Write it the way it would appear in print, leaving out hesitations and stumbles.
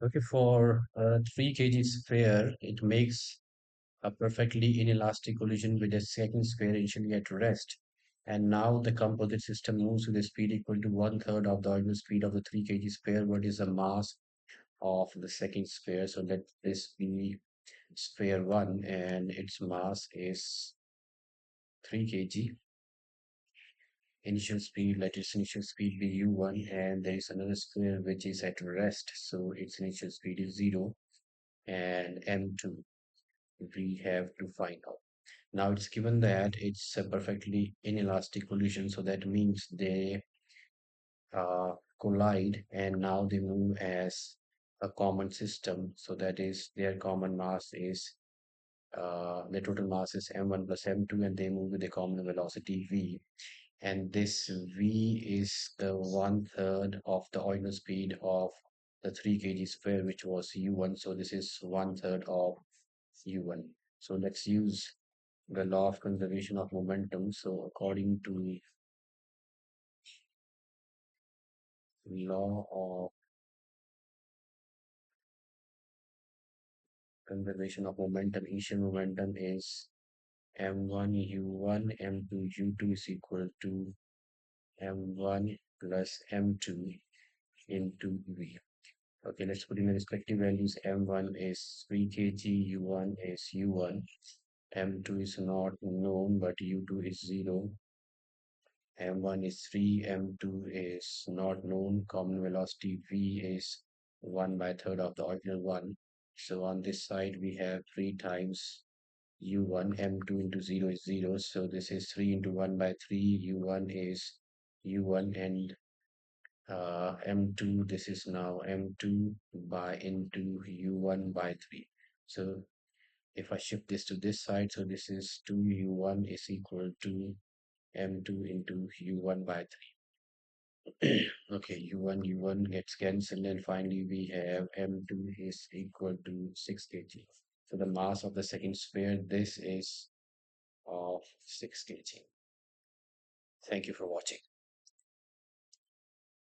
Okay, for a 3 kg sphere, it makes a perfectly inelastic collision with a second sphere initially at rest. And now the composite system moves with a speed equal to one third of the original speed of the 3 kg sphere. What is the mass of the second sphere? So let this be sphere 1 and its mass is 3 kg. Initial speed, let its initial speed be u1, and there is another sphere which is at rest, so its initial speed is 0, and m2 we have to find out. Now it's given that it's a perfectly inelastic collision, so that means they collide and now they move as a common system. So that is their common mass is their total mass is m1 plus m2, and they move with a common velocity v. And this v is the one third of the original speed of the 3 kg sphere, which was u1. So this is one third of u1. So let's use the law of conservation of momentum. So according to law of conservation of momentum, initial momentum is m1 u1 m2 u2 is equal to m1 plus m2 into v. Okay, let's put in the respective values. M1 is 3 kg, U1 is U1, M2 is not known, but U2 is 0. M1 is 3, M2 is not known. Common velocity V is 1 by third of the original 1. So on this side, we have 3 times U1, M2 into 0 is 0. So this is 3 into 1 by 3. U1 is U1, and m2, this is now m2 by into u1 by 3. So if I shift this to this side, so this is 2u1 is equal to m2 into u1 by 3. Okay, u1 gets cancelled, and finally we have m2 is equal to 6 kg. So the mass of the second sphere, this is of 6 kg. Thank you for watching.